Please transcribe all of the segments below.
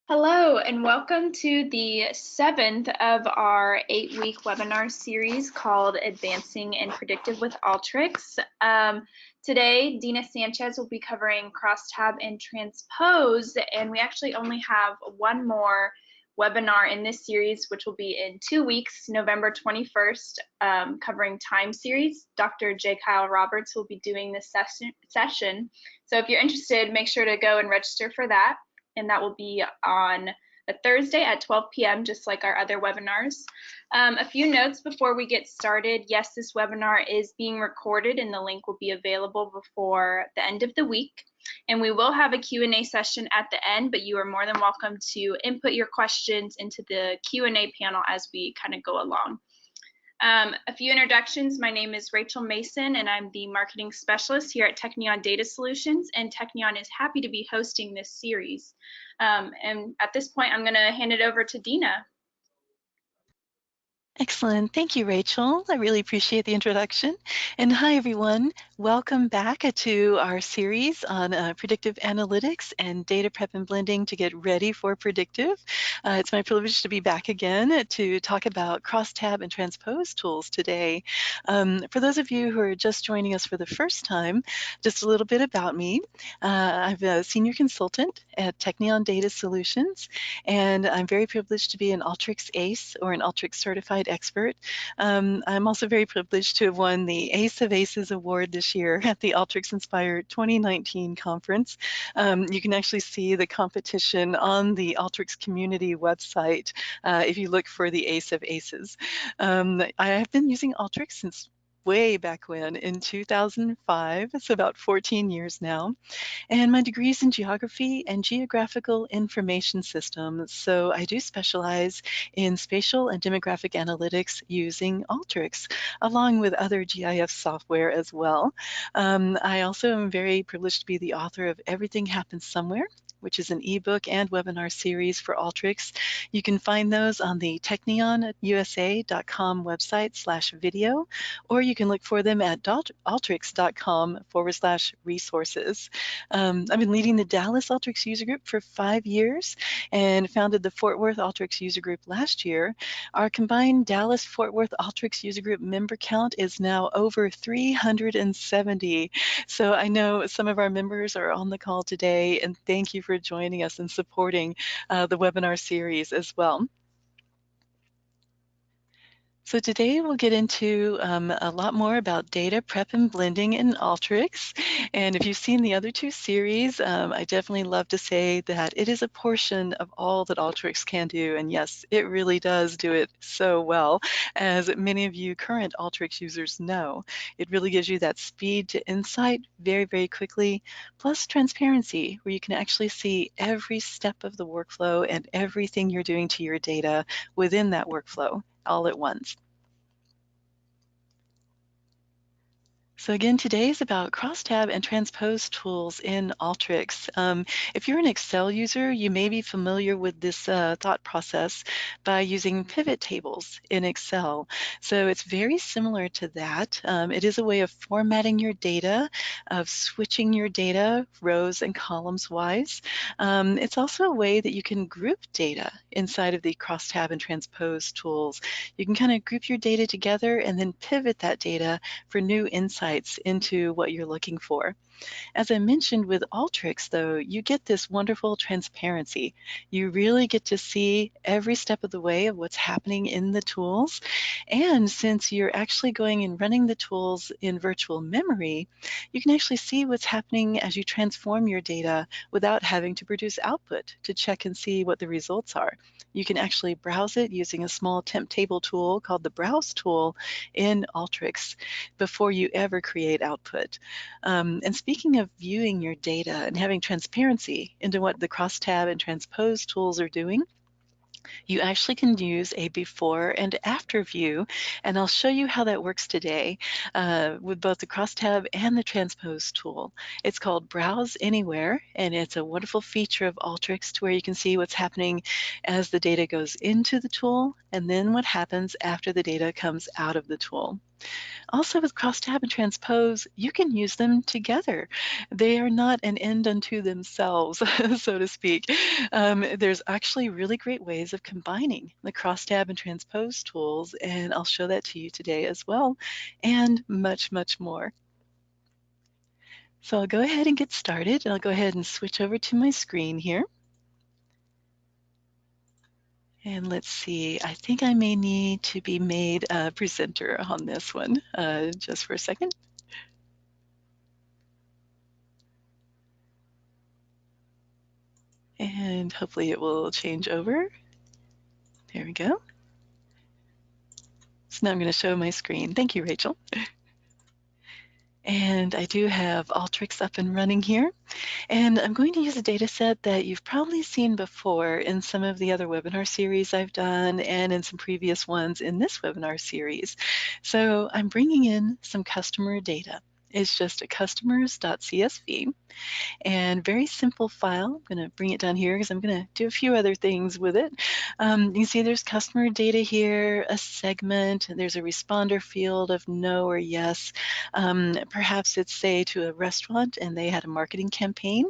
Hello, and welcome to the seventh of our 8-week webinar series called Advancing in Predictive with Alteryx. Today, Dina Sanchez will be covering Cross Tab and Transpose, and we actually only have one more webinar in this series, which will be in 2 weeks, November 21st, covering time series. Dr. J. Kyle Roberts will be doing this session. So if you're interested, make sure to go and register for that. And that will be on a Thursday at 12 p.m., just like our other webinars. A few notes before we get started. Yes, this webinar is being recorded and the link will be available before the end of the week. And we will have a Q&A session at the end, but you are more than welcome to input your questions into the Q&A panel as we kind of go along. A few introductions. My name is Rachel Mason, and I'm the marketing specialist here at Technion Data Solutions, and Technion is happy to be hosting this series. And at this point, I'm going to hand it over to Dina. Excellent. Thank you, Rachel. I really appreciate the introduction. And hi, everyone. Welcome back to our series on predictive analytics and data prep and blending to get ready for predictive. It's my privilege to be back again to talk about cross tab and transpose tools today. For those of you who are just joining us for the first time, just a little bit about me. I'm a senior consultant at Technion Data Solutions, and I'm very privileged to be an Alteryx ACE or an Alteryx certified expert. I'm also very privileged to have won the ACE of ACEs award this year at the Alteryx Inspire 2019 conference. You can actually see the competition on the Alteryx community website if you look for the ACE of ACEs. I have been using Alteryx since way back when, in 2005, so about 14 years now. And my degree is in geography and geographical information systems. So I do specialize in spatial and demographic analytics using Alteryx, along with other GIS software as well. I also am very privileged to be the author of Everything Happens Somewhere, which is an ebook and webinar series for Alteryx. You can find those on the technionusa.com website/video, or you can look for them at alteryx.com/resources. I've been leading the Dallas Alteryx user group for 5 years and founded the Fort Worth Alteryx user group last year. Our combined Dallas-Fort Worth Alteryx user group member count is now over 370. So I know some of our members are on the call today, and thank you for joining us and supporting the webinar series as well. So today we'll get into a lot more about data prep and blending in Alteryx. And if you've seen the other two series, I definitely love to say that it is a portion of all that Alteryx can do. And yes, it really does do it so well, as many of you current Alteryx users know. It really gives you that speed to insight very, very quickly, plus transparency, where you can actually see every step of the workflow and everything you're doing to your data within that workflow all at once. So again, today is about cross-tab and transpose tools in Alteryx. If you're an Excel user, you may be familiar with this thought process by using pivot tables in Excel. So it's very similar to that. It is a way of formatting your data, of switching your data rows and columns wise. It's also a way that you can group data inside of the cross-tab and transpose tools. You can kind of group your data together and then pivot that data for new insights into what you're looking for. As I mentioned with Alteryx, though, you get this wonderful transparency. You really get to see every step of the way of what's happening in the tools. And since you're actually going and running the tools in virtual memory, you can actually see what's happening as you transform your data without having to produce output to check and see what the results are. You can actually browse it using a small temp table tool called the Browse tool in Alteryx before you ever create output. And speaking of viewing your data and having transparency into what the cross-tab and transpose tools are doing, you actually can use a before and after view, and I'll show you how that works today with both the crosstab and the transpose tool. It's called Browse Anywhere, and it's a wonderful feature of Alteryx to where you can see what's happening as the data goes into the tool and then what happens after the data comes out of the tool. Also with Cross Tab and Transpose, you can use them together. They are not an end unto themselves, so to speak. There's actually really great ways of combining the Cross Tab and Transpose tools, and I'll show that to you today as well, and much, much more. So I'll go ahead and get started, and I'll go ahead and switch over to my screen here. And let's see, I think I may need to be made a presenter on this one, just for a second. And hopefully it will change over. There we go. So now I'm going to show my screen. Thank you, Rachel. And I do have Alteryx up and running here. And I'm going to use a data set that you've probably seen before in some of the other webinar series I've done and in some previous ones in this webinar series. So I'm bringing in some customer data. It's just a customers.csv. And very simple file. I'm going to bring it down here because I'm going to do a few other things with it. You can see there's customer data here, a segment, there's a responder field of no or yes. Perhaps it's, say, to a restaurant and they had a marketing campaign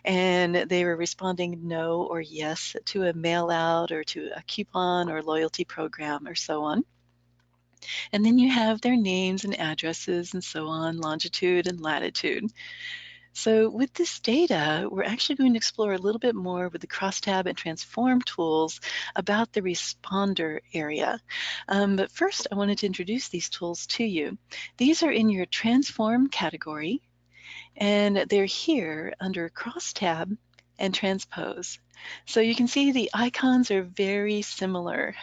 and they were responding no or yes to a mail out or to a coupon or loyalty program or so on. And then you have their names and addresses and so on, longitude and latitude. So with this data, we're actually going to explore a little bit more with the Crosstab and Transform tools about the responder area. But first, I wanted to introduce these tools to you. These are in your Transform category, and they're here under Crosstab and Transpose. So you can see the icons are very similar.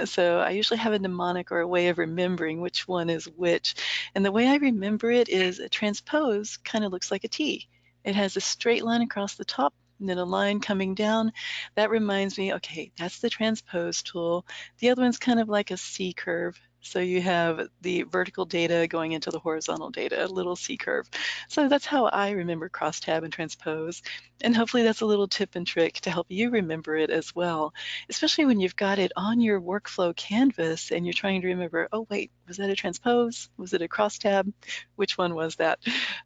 So I usually have a mnemonic or a way of remembering which one is which. And the way I remember it is a transpose kind of looks like a T. It has a straight line across the top and then a line coming down. That reminds me, okay, that's the transpose tool. The other one's kind of like a C curve. So you have the vertical data going into the horizontal data, a little C curve. So that's how I remember crosstab and transpose. And hopefully that's a little tip and trick to help you remember it as well, especially when you've got it on your workflow canvas and you're trying to remember, oh wait, was that a transpose? Was it a crosstab? Which one was that?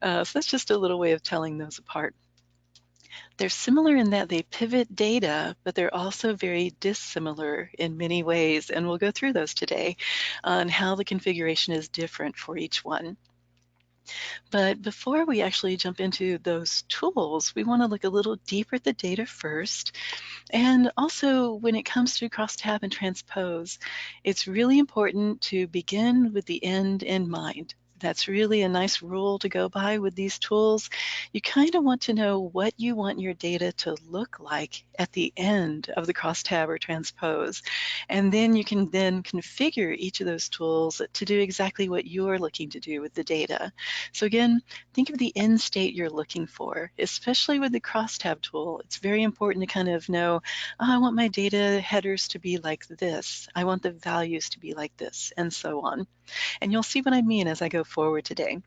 So that's just a little way of telling those apart. They're similar in that they pivot data, but they're also very dissimilar in many ways, and we'll go through those today on how the configuration is different for each one. But before we actually jump into those tools, we want to look a little deeper at the data first. And also, when it comes to crosstab and transpose, it's really important to begin with the end in mind. That's really a nice rule to go by with these tools. You kind of want to know what you want your data to look like at the end of the crosstab or transpose. And then you can then configure each of those tools to do exactly what you're looking to do with the data. So again, think of the end state you're looking for, especially with the crosstab tool. It's very important to kind of know, oh, I want my data headers to be like this. I want the values to be like this, and so on. And you'll see what I mean as I go forward today.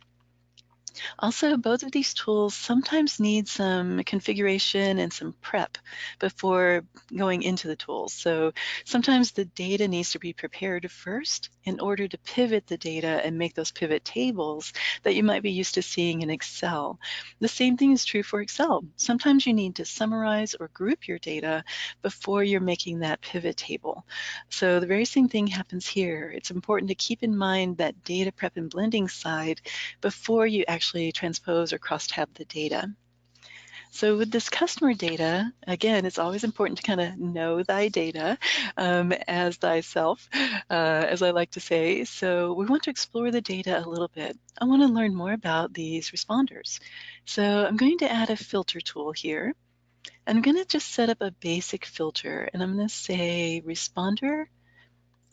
Also, both of these tools sometimes need some configuration and some prep before going into the tools. So sometimes the data needs to be prepared first in order to pivot the data and make those pivot tables that you might be used to seeing in Excel. The same thing is true for Excel. Sometimes you need to summarize or group your data before you're making that pivot table. So the very same thing happens here. It's important to keep in mind that data prep and blending side before you actually transpose or crosstab the data. So with this customer data, again, it's always important to kind of know thy data as thyself, as I like to say. So we want to explore the data a little bit. I want to learn more about these responders. So I'm going to add a filter tool here. I'm going to just set up a basic filter, and I'm going to say responder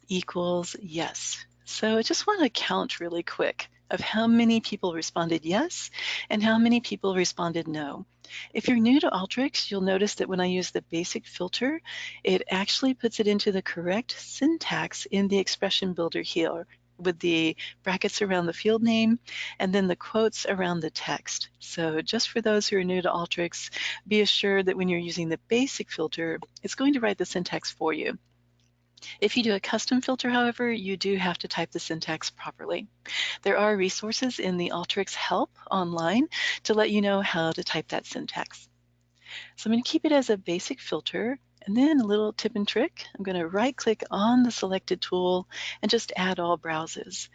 equals yes. So I just want to count really quick of how many people responded yes and how many people responded no. If you're new to Alteryx, you'll notice that when I use the basic filter, it actually puts it into the correct syntax in the expression builder here with the brackets around the field name and then the quotes around the text. So just for those who are new to Alteryx, be assured that when you're using the basic filter, it's going to write the syntax for you. If you do a custom filter, however, you do have to type the syntax properly. There are resources in the Alteryx help online to let you know how to type that syntax. So I'm going to keep it as a basic filter, and then a little tip and trick. I'm going to right-click on the selected tool and just add all browses.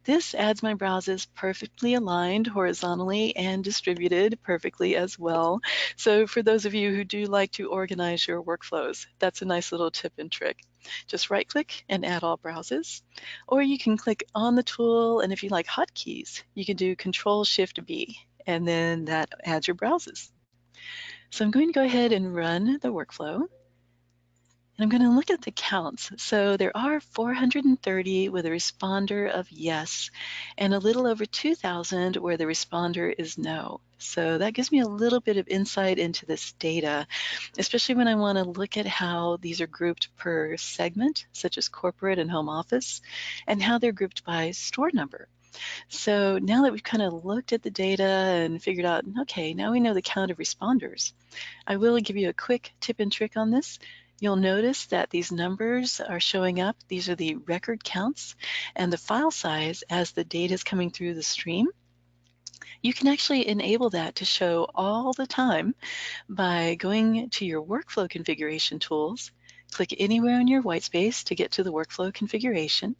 This adds my browses perfectly aligned horizontally and distributed perfectly as well. So for those of you who do like to organize your workflows, that's a nice little tip and trick. Just right-click and add all browses. Or you can click on the tool, and if you like hotkeys, you can do Control-Shift-B, and then that adds your browses. So I'm going to go ahead and run the workflow. And I'm going to look at the counts. So there are 430 with a responder of yes, and a little over 2,000 where the responder is no. So that gives me a little bit of insight into this data, especially when I want to look at how these are grouped per segment, such as corporate and home office, and how they're grouped by store number. So now that we've kind of looked at the data and figured out, okay, now we know the count of responders, I will give you a quick tip and trick on this. You'll notice that these numbers are showing up. These are the record counts and the file size as the data is coming through the stream. You can actually enable that to show all the time by going to your workflow configuration tools, click anywhere in your whitespace to get to the workflow configuration,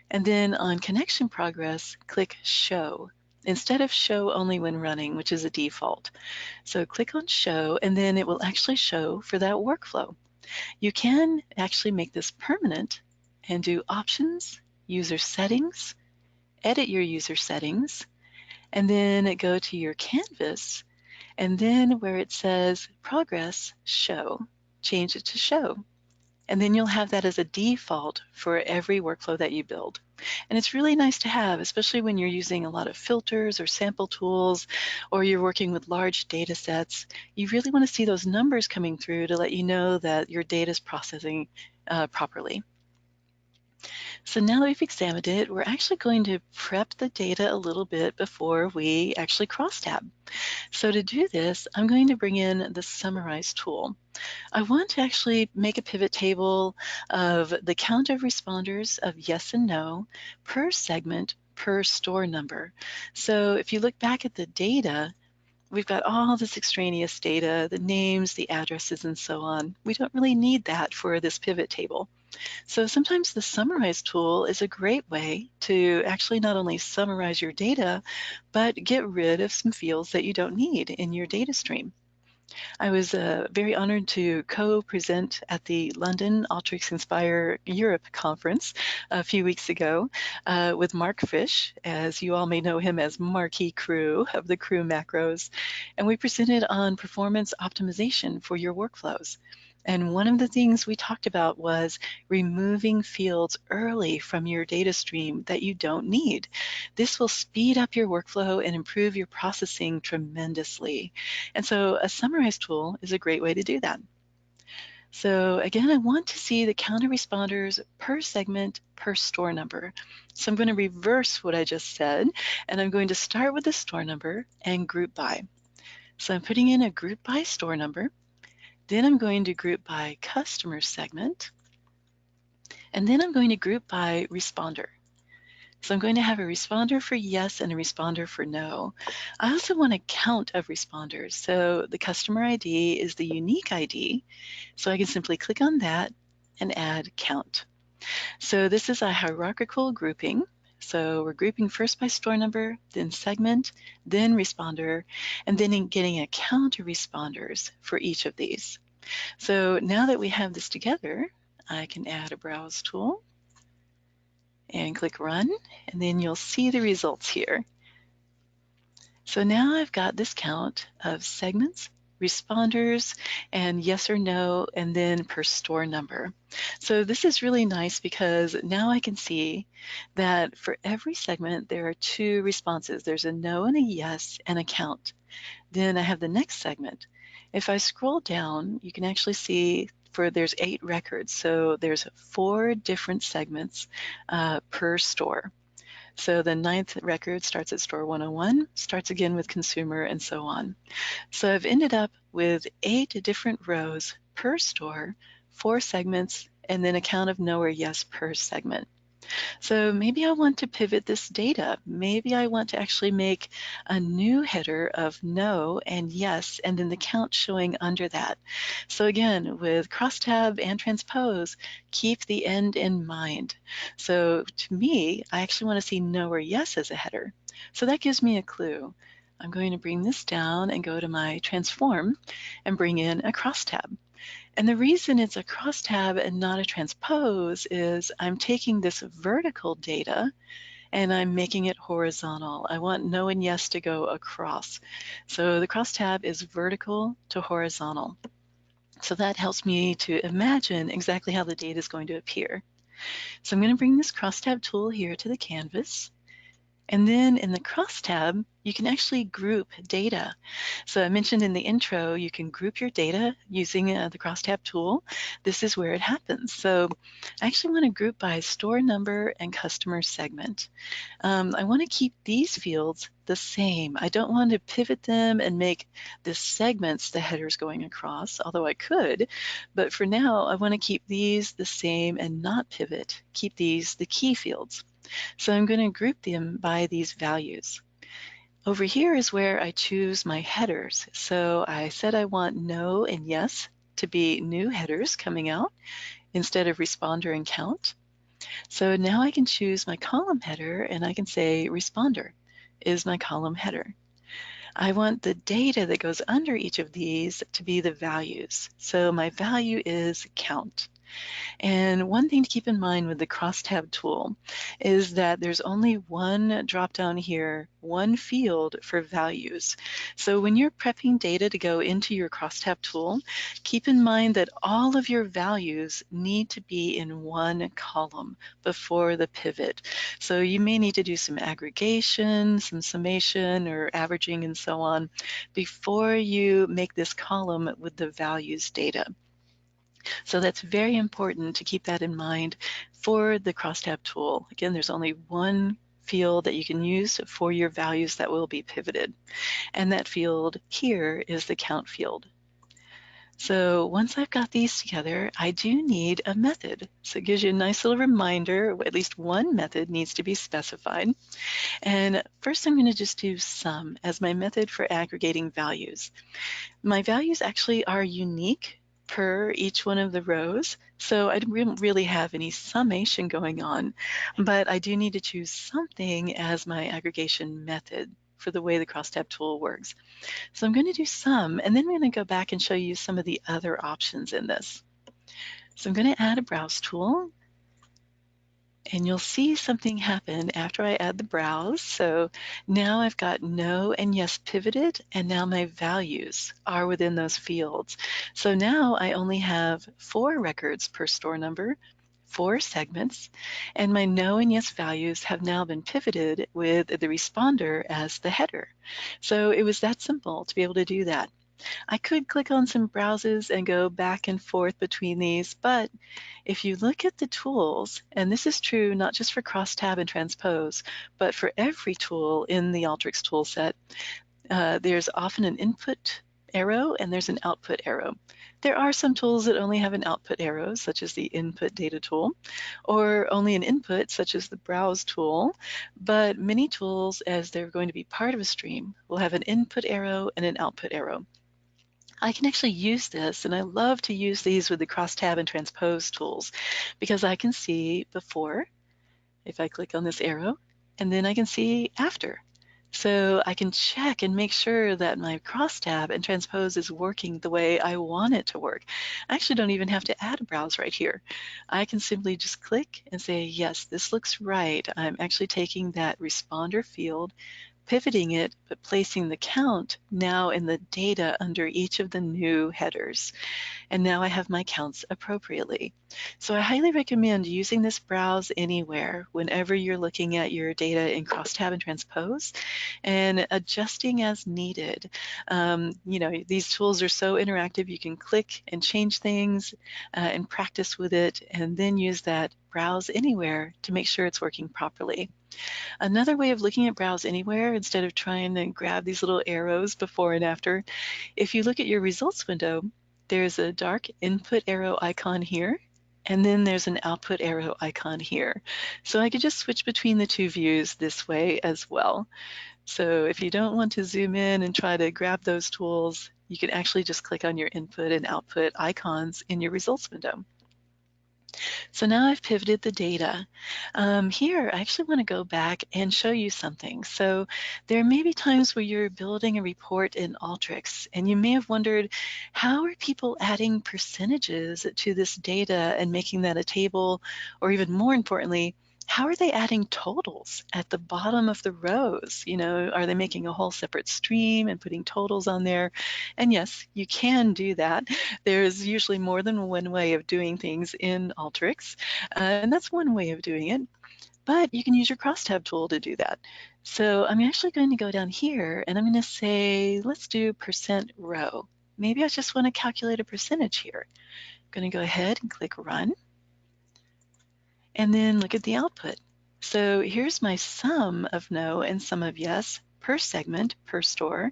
and then on connection progress, click show instead of show only when running, which is a default. So click on show, and then it will actually show for that workflow. You can actually make this permanent and do options, user settings, edit your user settings, and then go to your canvas, and then where it says progress, show, change it to show. And then you'll have that as a default for every workflow that you build. And it's really nice to have, especially when you're using a lot of filters or sample tools, or you're working with large data sets. You really want to see those numbers coming through to let you know that your data is processing properly. So now that we've examined it, we're actually going to prep the data a little bit before we actually cross tab. So to do this, I'm going to bring in the Summarize tool. I want to actually make a pivot table of the count of responders of yes and no per segment per store number. So if you look back at the data, we've got all this extraneous data, the names, the addresses, and so on. We don't really need that for this pivot table. So sometimes the Summarize tool is a great way to actually not only summarize your data, but get rid of some fields that you don't need in your data stream. I was very honored to co-present at the London Alteryx Inspire Europe conference a few weeks ago with Mark Fish, as you all may know him as Marquee Crew of the Crew macros. And we presented on performance optimization for your workflows. And one of the things we talked about was removing fields early from your data stream that you don't need. This will speed up your workflow and improve your processing tremendously. And so a Summarize tool is a great way to do that. So again, I want to see the count of responders per segment per store number. So I'm going to reverse what I just said, and I'm going to start with the store number and group by. So I'm putting in a group by store number. Then I'm going to group by customer segment, and then I'm going to group by responder. So I'm going to have a responder for yes and a responder for no. I also want a count of responders. So the customer ID is the unique ID. So I can simply click on that and add count. So this is a hierarchical grouping. So we're grouping first by store number, then segment, then responder, and then getting a count of responders for each of these. So now that we have this together, I can add a browse tool and click run, and then you'll see the results here. So now I've got this count of segments, responders, and yes or no, and then per store number. So this is really nice because now I can see that for every segment, there are two responses. There's a no and a yes and a count. Then I have the next segment. If I scroll down, you can actually see there's 8 records. So there's 4 different segments per store. So the 9th record starts at store 101, starts again with consumer, and so on. So I've ended up with 8 different rows per store, 4 segments, and then a count of no or yes per segment. So maybe I want to pivot this data. Maybe I want to actually make a new header of no and yes, and then the count showing under that. So again, with crosstab and transpose, keep the end in mind. So to me, I actually want to see no or yes as a header. So that gives me a clue. I'm going to bring this down and go to my transform and bring in a crosstab. And the reason it's a crosstab and not a transpose is I'm taking this vertical data and I'm making it horizontal. I want no and yes to go across. So the crosstab is vertical to horizontal. So that helps me to imagine exactly how the data is going to appear. So I'm going to bring this crosstab tool here to the canvas. And then in the crosstab, you can actually group data. So I mentioned in the intro, you can group your data using the crosstab tool. This is where it happens. So I actually want to group by store number and customer segment. I want to keep these fields the same. I don't want to pivot them and make the segments the headers going across, although I could. But for now, I want to keep these the same and not pivot. Keep these the key fields. So I'm going to group them by these values. Over here is where I choose my headers. So I said I want no and yes to be new headers coming out instead of responder and count. So now I can choose my column header and I can say responder is my column header. I want the data that goes under each of these to be the values. So my value is count. And one thing to keep in mind with the crosstab tool is that there's only one drop down here, one field for values. So when you're prepping data to go into your crosstab tool, keep in mind that all of your values need to be in one column before the pivot. So you may need to do some aggregation, some summation or averaging and so on before you make this column with the values data. So that's very important to keep that in mind for the crosstab tool. Again, there's only one field that you can use for your values that will be pivoted. And that field here is the count field. So once I've got these together, I do need a method. So it gives you a nice little reminder, at least one method needs to be specified. And first I'm going to just do sum as my method for aggregating values. My values actually are unique per each one of the rows, so I don't really have any summation going on, but I do need to choose something as my aggregation method for the way the crosstab tool works. So I'm going to do sum, and then I'm going to go back and show you some of the other options in this. So I'm going to add a browse tool, and you'll see something happen after I add the browse. So now I've got no and yes pivoted, and now my values are within those fields. So now I only have 4 records per store number, 4 segments, and my no and yes values have now been pivoted with the responder as the header. So it was that simple to be able to do that. I could click on some browses and go back and forth between these, but if you look at the tools, and this is true not just for crosstab and transpose, but for every tool in the Alteryx toolset, there's often an input arrow and there's an output arrow. There are some tools that only have an output arrow, such as the input data tool, or only an input, such as the browse tool, but many tools, as they're going to be part of a stream, will have an input arrow and an output arrow. I can actually use this, and I love to use these with the crosstab and transpose tools because I can see before, if I click on this arrow, and then I can see after. So I can check and make sure that my crosstab and transpose is working the way I want it to work. I actually don't even have to add a browse right here. I can simply just click and say, yes, this looks right. I'm actually taking that responder field, pivoting it, but placing the count now in the data under each of the new headers. And now I have my counts appropriately. So I highly recommend using this browse anywhere whenever you're looking at your data in crosstab and transpose and adjusting as needed. These tools are so interactive. You can click and change things and practice with it and then use that browse anywhere to make sure it's working properly. Another way of looking at browse anywhere, instead of trying to grab these little arrows before and after, if you look at your results window, there's a dark input arrow icon here, And then there's an output arrow icon here. So I could just switch between the two views this way as well. So if you don't want to zoom in and try to grab those tools, you can actually just click on your input and output icons in your results window. So now I've pivoted the data. Here, I actually want to go back and show you something. So there may be times where you're building a report in Alteryx, and you may have wondered, how are people adding percentages to this data and making that a table? Or even more importantly, how are they adding totals at the bottom of the rows? You know, are they making a whole separate stream and putting totals on there? And yes, you can do that. There's usually more than one way of doing things in Alteryx, and that's one way of doing it. But you can use your Cross Tab tool to do that. So I'm actually going to go down here and I'm going to say, let's do percent row. Maybe I just want to calculate a percentage here. I'm going to go ahead and click Run. And then look at the output. So here's my sum of no and sum of yes per segment, per store.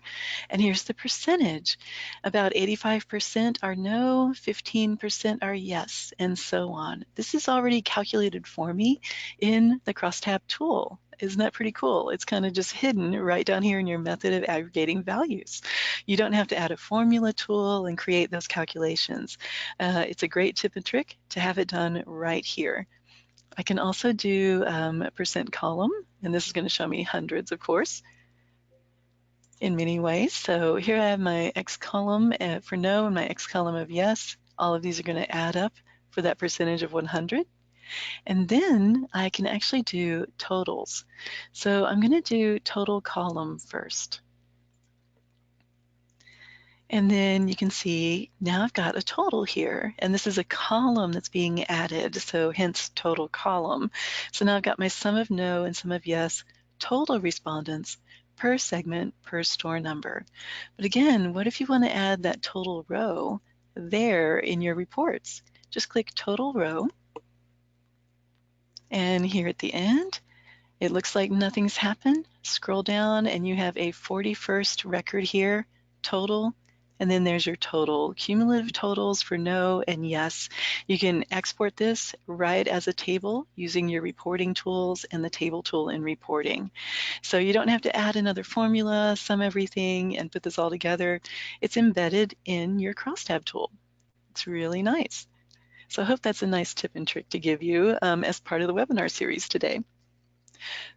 And here's the percentage. About 85% are no, 15% are yes, and so on. This is already calculated for me in the Crosstab tool. Isn't that pretty cool? It's kind of just hidden right down here in your method of aggregating values. You don't have to add a formula tool and create those calculations. It's a great tip and trick to have it done right here. I can also do a percent column, and this is going to show me hundreds, of course, in many ways. So here I have my X column for no and my X column of yes. All of these are going to add up for that percentage of 100. And then I can actually do totals. So I'm going to do total column first. And then you can see now I've got a total here, and this is a column that's being added, so hence total column. So now I've got my sum of no and sum of yes, total respondents per segment per store number. But again, what if you want to add that total row there in your reports? Just click total row, and here at the end, it looks like nothing's happened. Scroll down and you have a 41st record here, total, and then there's your total. Cumulative totals for no and yes. You can export this right as a table using your reporting tools and the table tool in reporting. So you don't have to add another formula, sum everything, and put this all together. It's embedded in your Crosstab tool. It's really nice. So I hope that's a nice tip and trick to give you as part of the webinar series today.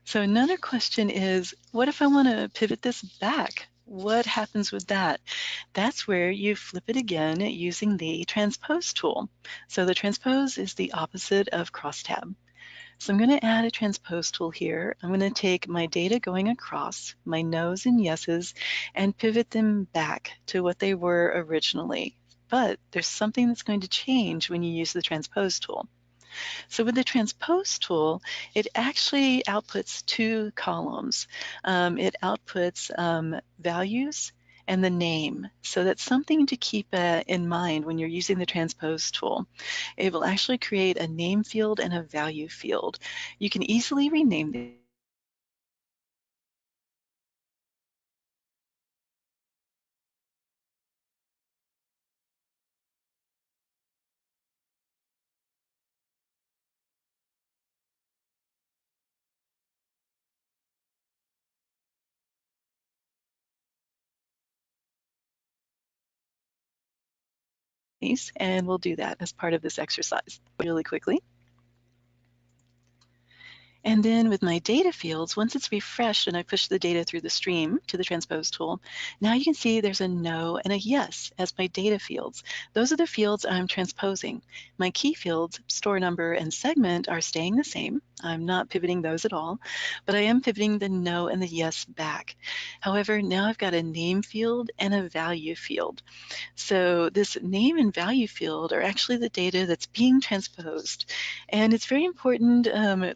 So another question is, what if I want to pivot this back? What happens with that? That's where you flip it again using the transpose tool. So the transpose is the opposite of crosstab. So I'm going to add a transpose tool here. I'm going to take my data going across, my no's and yeses, and pivot them back to what they were originally. But there's something that's going to change when you use the transpose tool. So with the transpose tool, it actually outputs two columns. It outputs values and the name. So that's something to keep in mind when you're using the transpose tool. It will actually create a name field and a value field. You can easily rename these. And we'll do that as part of this exercise really quickly. And then with my data fields, once it's refreshed and I push the data through the stream to the transpose tool, now you can see there's a no and a yes as my data fields. Those are the fields I'm transposing. My key fields, store number and segment, are staying the same. I'm not pivoting those at all, but I am pivoting the no and the yes back. However, now I've got a name field and a value field. So this name and value field are actually the data that's being transposed. And it's very important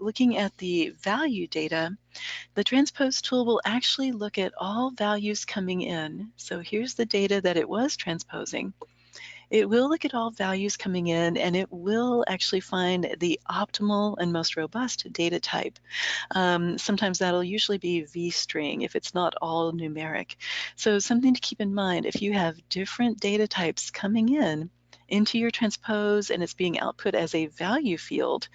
looking at the value data. The transpose tool will actually look at all values coming in. So here's the data that it was transposing. It will look at all values coming in, and it will actually find the optimal and most robust data type. Sometimes that'll usually be V-string if it's not all numeric. So something to keep in mind, if you have different data types coming in, into your transpose and it's being output as a value field,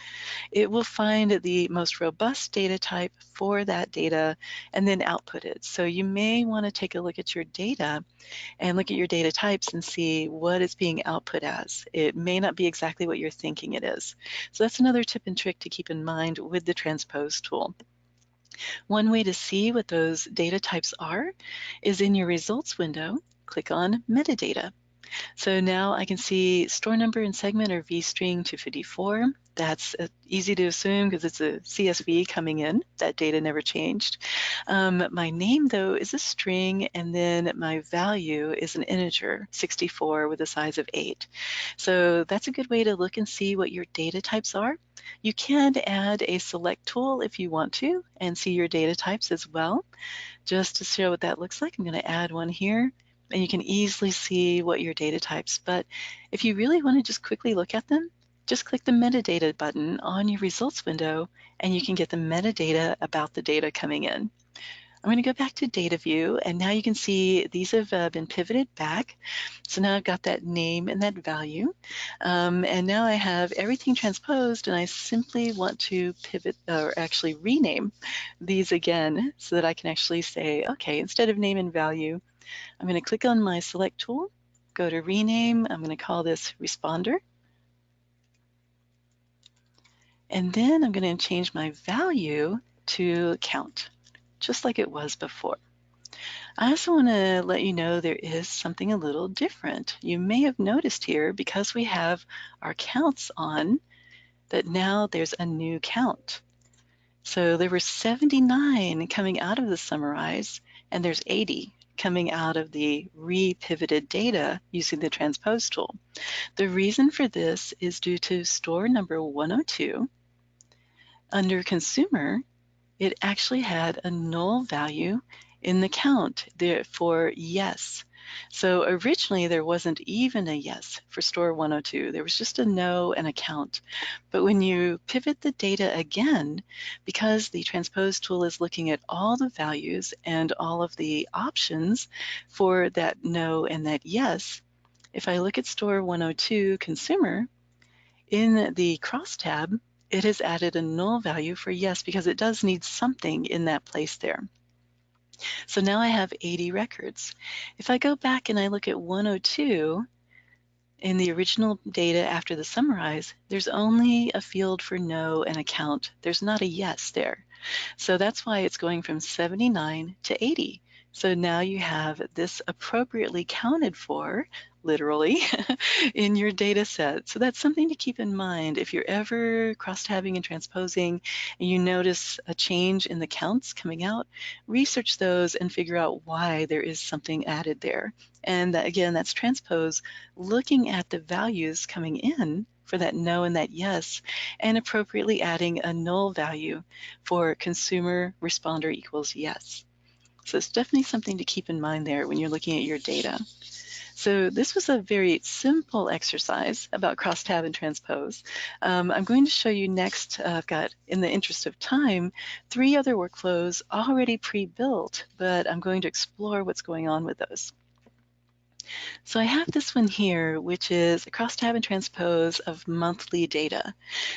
it will find the most robust data type for that data and then output it. So you may want to take a look at your data and look at your data types and see what it's being output as. It may not be exactly what you're thinking it is. So that's another tip and trick to keep in mind with the transpose tool. One way to see what those data types are is in your results window, click on metadata. So now I can see store number and segment are vstring 254. That's easy to assume because it's a CSV coming in. That data never changed. My name, though, is a string, and then my value is an integer, 64, with a size of 8. So that's a good way to look and see what your data types are. You can add a select tool if you want to and see your data types as well. Just to show what that looks like, I'm going to add one here. And you can easily see what your data types. But if you really want to just quickly look at them, just click the metadata button on your results window and you can get the metadata about the data coming in. I'm going to go back to data view and now you can see these have been pivoted back. So now I've got that name and that value. And now I have everything transposed and I simply want to pivot or actually rename these again so that I can actually say, okay, instead of name and value, I'm going to click on my select tool, go to rename. I'm going to call this responder. And then I'm going to change my value to count, just like it was before. I also want to let you know there is something a little different. You may have noticed here, because we have our counts on, that now there's a new count. So there were 79 coming out of the summarize, and there's 80 coming out of the re-pivoted data using the transpose tool. The reason for this is due to store number 102. Under consumer, it actually had a null value in the count there for yes. So originally there wasn't even a yes for store 102. There was just a no and a count. But when you pivot the data again, because the transpose tool is looking at all the values and all of the options for that no and that yes, if I look at store 102 consumer, in the cross tab, it has added a null value for yes because it does need something in that place there. So now I have 80 records. If I go back and I look at 102 in the original data after the summarize, there's only a field for no and a count. There's not a yes there. So that's why it's going from 79 to 80. So now you have this appropriately counted for, literally, in your data set. So that's something to keep in mind. If you're ever cross-tabbing and transposing and you notice a change in the counts coming out, research those and figure out why there is something added there. And again, that's transpose, looking at the values coming in for that no and that yes, and appropriately adding a null value for consumer responder equals yes. So it's definitely something to keep in mind there when you're looking at your data. So this was a very simple exercise about crosstab and transpose. I'm going to show you next, I've got, in the interest of time, 3 other workflows already pre-built, but I'm going to explore what's going on with those. So I have this one here, which is a crosstab and transpose of monthly data.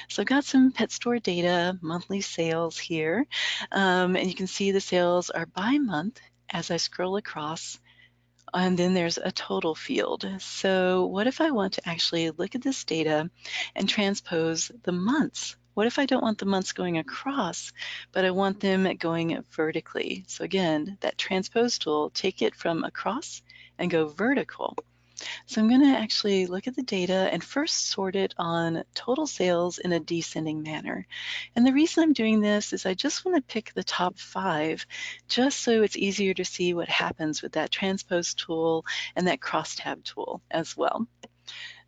So I've got some pet store data, monthly sales here, and you can see the sales are by month as I scroll across, and then there's a total field. So what if I want to actually look at this data and transpose the months? What if I don't want the months going across, but I want them going vertically? So again, that transpose tool, take it from across and go vertical. So I'm going to actually look at the data and first sort it on total sales in a descending manner. And the reason I'm doing this is I just want to pick the top 5 just so it's easier to see what happens with that transpose tool and that crosstab tool as well.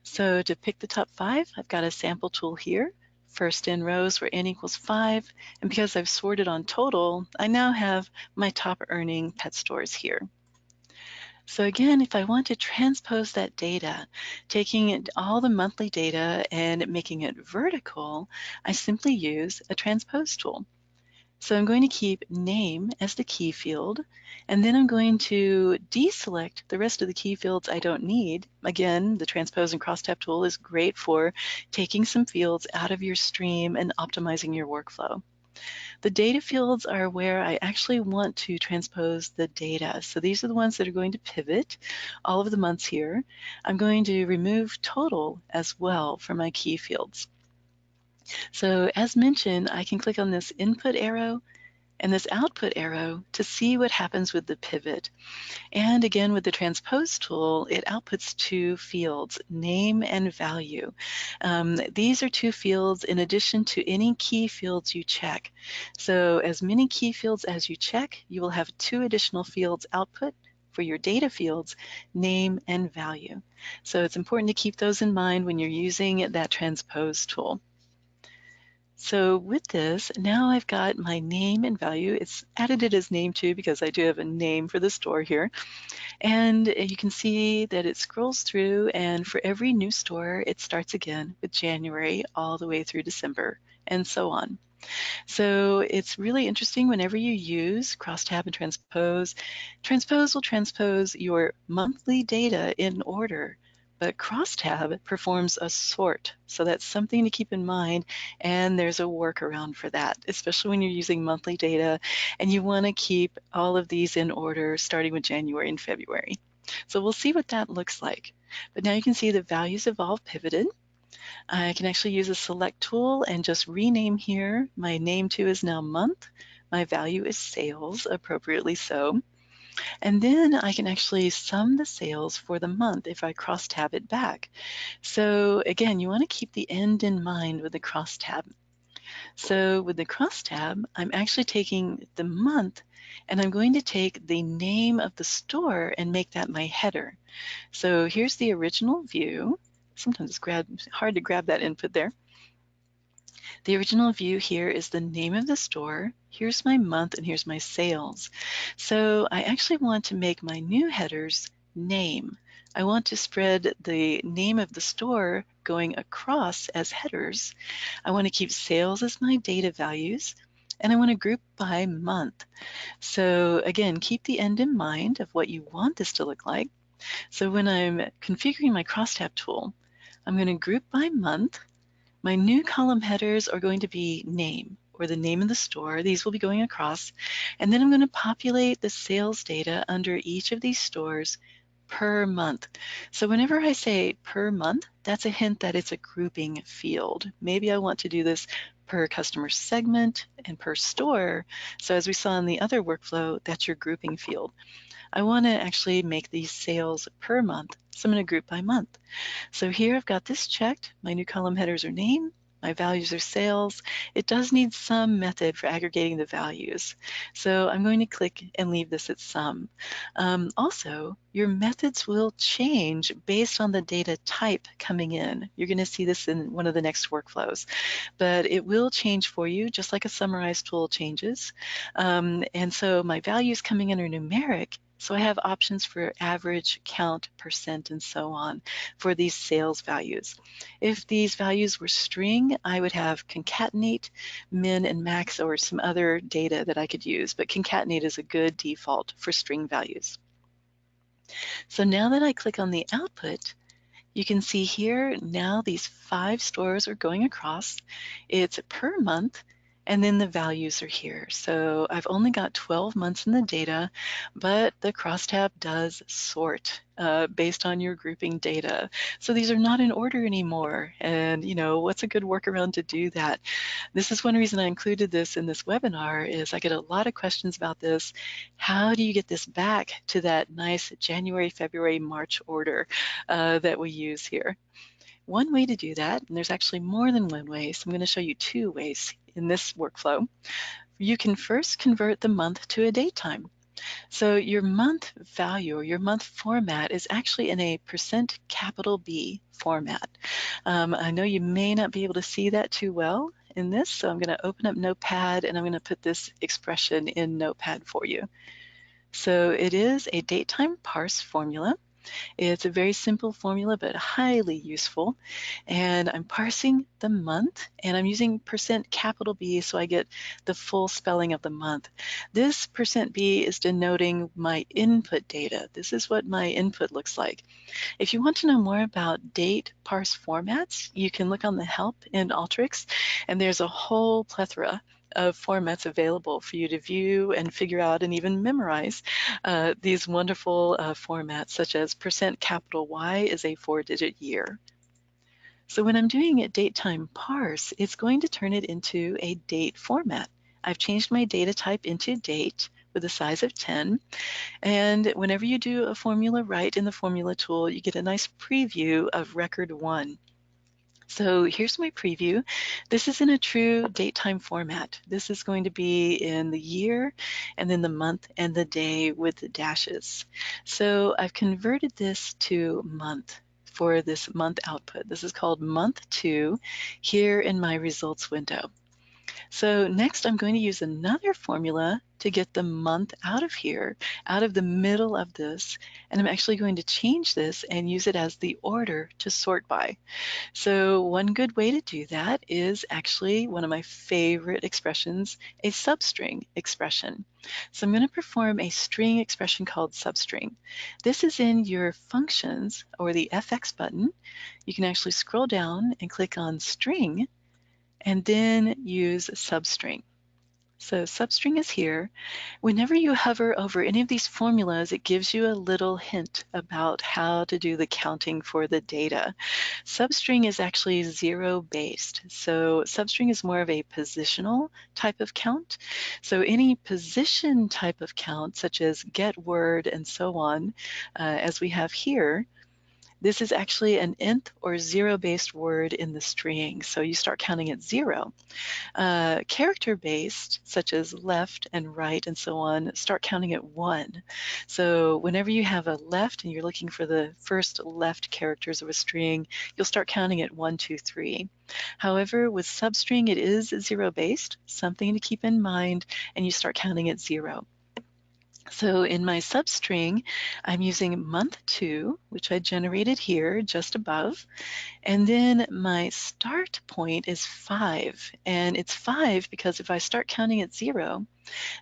So to pick the top 5, I've got a sample tool here. First in rows where n equals 5, and because I've sorted on total, I now have my top earning pet stores here. So again, if I want to transpose that data, taking all the monthly data and making it vertical, I simply use a transpose tool. So I'm going to keep name as the key field, and then I'm going to deselect the rest of the key fields I don't need. Again, the Transpose and Cross Tab tool is great for taking some fields out of your stream and optimizing your workflow. The data fields are where I actually want to transpose the data. So these are the ones that are going to pivot all of the months here. I'm going to remove total as well from my key fields. So as mentioned, I can click on this input arrow and this output arrow to see what happens with the pivot. And again, with the transpose tool, it outputs two fields, name and value. These are two fields in addition to any key fields you check. So as many key fields as you check, you will have two additional fields output for your data fields, name and value. So it's important to keep those in mind when you're using that transpose tool. So with this, now I've got my name and value. It's added it as name too because I do have a name for the store here. And you can see that it scrolls through, and for every new store, it starts again with January all the way through December and so on. So it's really interesting whenever you use Cross Tab and Transpose. Transpose will transpose your monthly data in order, but Cross Tab performs a sort. So that's something to keep in mind, and there's a workaround for that, especially when you're using monthly data and you want to keep all of these in order starting with January and February. So we'll see what that looks like. But now you can see the values have all pivoted. I can actually use a select tool and just rename here. My name to is now month. My value is sales, appropriately so. And then I can actually sum the sales for the month if I cross tab it back. So again, you want to keep the end in mind with the cross tab. So with the cross tab, I'm actually taking the month and I'm going to take the name of the store and make that my header. So here's the original view. Sometimes it's hard to grab that input there. The original view here is the name of the store. Here's my month and here's my sales. So I actually want to make my new headers name. I want to spread the name of the store going across as headers. I want to keep sales as my data values, and I want to group by month. So again, keep the end in mind of what you want this to look like. So when I'm configuring my crosstab tool, I'm going to group by month. My new column headers are going to be name, or the name of the store. These will be going across. And then I'm going to populate the sales data under each of these stores per month. So whenever I say per month, that's a hint that it's a grouping field. Maybe I want to do this per customer segment and per store. So as we saw in the other workflow, that's your grouping field. I want to actually make these sales per month. So I'm going to group by month. So here I've got this checked. My new column headers are name. My values are sales. It does need some method for aggregating the values. So I'm going to click and leave this at sum. Also, your methods will change based on the data type coming in. You're going to see this in one of the next workflows, but it will change for you just like a summarize tool changes. And so my values coming in are numeric. So I have options for average, count, percent, and so on for these sales values. If these values were string, I would have concatenate, min, and max, or some other data that I could use, but concatenate is a good default for string values. So now that I click on the output, you can see here now these 5 stores are going across. It's per month, and then the values are here. So I've only got 12 months in the data, but the crosstab does sort based on your grouping data. So these are not in order anymore. And what's a good workaround to do that? This is one reason I included this in this webinar is I get a lot of questions about this. How do you get this back to that nice January, February, March order that we use here? One way to do that, and there's actually more than one way, so I'm going to show you 2 ways in this workflow. You can first convert the month to a date time. So your month value or your month format is actually in a %B format. I know you may not be able to see that too well in this, so I'm going to open up Notepad and I'm going to put this expression in Notepad for you. So it is a datetime parse formula. It's a very simple formula, but highly useful. And I'm parsing the month, and I'm using %B so I get the full spelling of the month. This %B is denoting my input data. This is what my input looks like. If you want to know more about date parse formats, you can look on the help in Alteryx, and there's a whole plethora of formats available for you to view and figure out and even memorize these wonderful formats, such as %Y is a 4-digit year. So when I'm doing a date time parse, it's going to turn it into a date format. I've changed my data type into date with a size of 10. And whenever you do a formula right in the formula tool, you get a nice preview of record 1. So here's my preview. This is in a true date time format. This is going to be in the year and then the month and the day with the dashes. So I've converted this to month for this month output. This is called month 2 here in my results window. So next I'm going to use another formula to get the month out of here, out of the middle of this, and I'm actually going to change this and use it as the order to sort by. So one good way to do that is actually one of my favorite expressions, a substring expression. So I'm going to perform a string expression called substring. This is in your functions or the FX button. You can actually scroll down and click on string and then use substring. So substring is here. Whenever you hover over any of these formulas, it gives you a little hint about how to do the counting for the data. Substring is actually zero-based. So substring is more of a positional type of count. So any position type of count, such as get word and so on, as we have here, this is actually an nth or zero-based word in the string. So you start counting at 0. Character-based, such as left and right and so on, start counting at 1. So whenever you have a left and you're looking for the first left characters of a string, you'll start counting at 1, 2, 3. However, with substring, it is zero-based, something to keep in mind, and you start counting at 0. So in my substring, I'm using month 2, which I generated here just above. And then my start point is 5. And it's 5 because if I start counting at 0,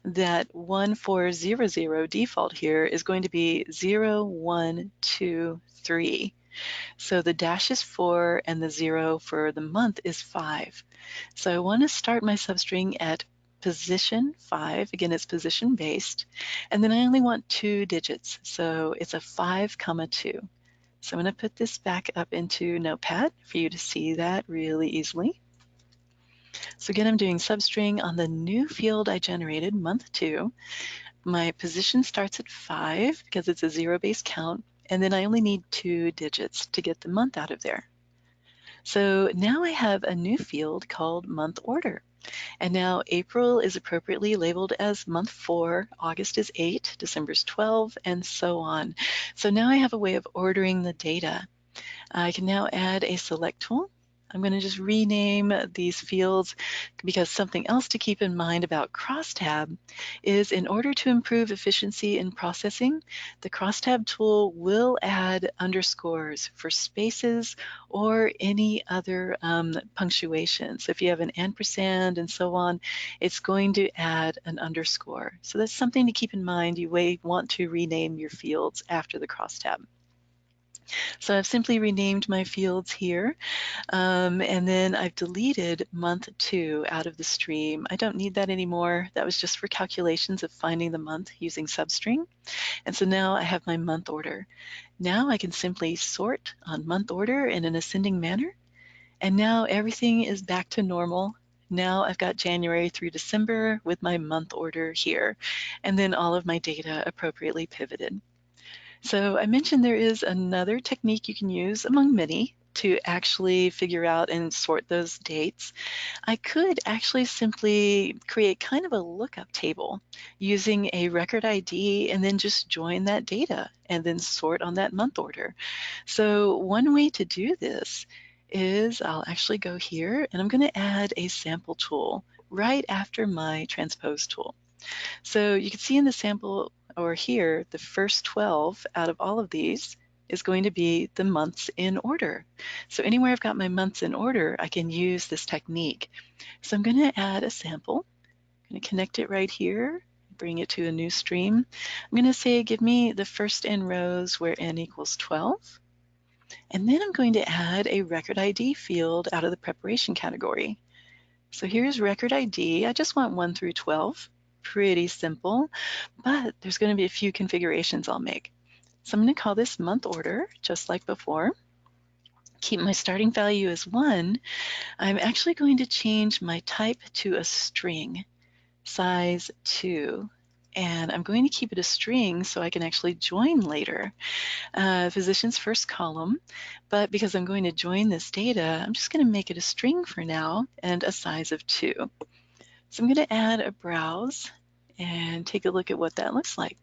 that 1400 default here is going to be 0, 1, 2, 3. So the dash is 4 and the 0 for the month is 5. So I want to start my substring at position 5. Again, it's position based. And then I only want 2 digits. So it's a 5, 2. So I'm going to put this back up into Notepad for you to see that really easily. So again, I'm doing substring on the new field I generated, month 2. My position starts at 5 because it's a zero-based count, and then I only need 2 digits to get the month out of there. So now I have a new field called month order. And now April is appropriately labeled as month 4, August is 8, December is 12, and so on. So now I have a way of ordering the data. I can now add a select tool. I'm going to just rename these fields because something else to keep in mind about crosstab is in order to improve efficiency in processing, the crosstab tool will add underscores for spaces or any other punctuation. So if you have an ampersand and so on, it's going to add an underscore. So that's something to keep in mind. You may want to rename your fields after the crosstab. So I've simply renamed my fields here, and then I've deleted month 2 out of the stream. I don't need that anymore. That was just for calculations of finding the month using substring. And so now I have my month order. Now I can simply sort on month order in an ascending manner, and now everything is back to normal. Now I've got January through December with my month order here, and then all of my data appropriately pivoted. So I mentioned there is another technique you can use among many to actually figure out and sort those dates. I could actually simply create kind of a lookup table using a record ID and then just join that data and then sort on that month order. So one way to do this is I'll actually go here and I'm going to add a sample tool right after my transpose tool. So you can see in the sample or here, the first 12 out of all of these is going to be the months in order. So anywhere I've got my months in order, I can use this technique. So I'm going to add a sample. I'm going to connect it right here, bring it to a new stream. I'm going to say, give me the first n rows where n equals 12. And then I'm going to add a record ID field out of the preparation category. So here's record ID. I just want 1 through 12. Pretty simple, but there's going to be a few configurations I'll make. So I'm going to call this month order, just like before. Keep my starting value as 1. I'm actually going to change my type to a string, size 2. And I'm going to keep it a string so I can actually join later. Physician's first column, but because I'm going to join this data, I'm just going to make it a string for now and a size of 2. So I'm going to add a browse and take a look at what that looks like.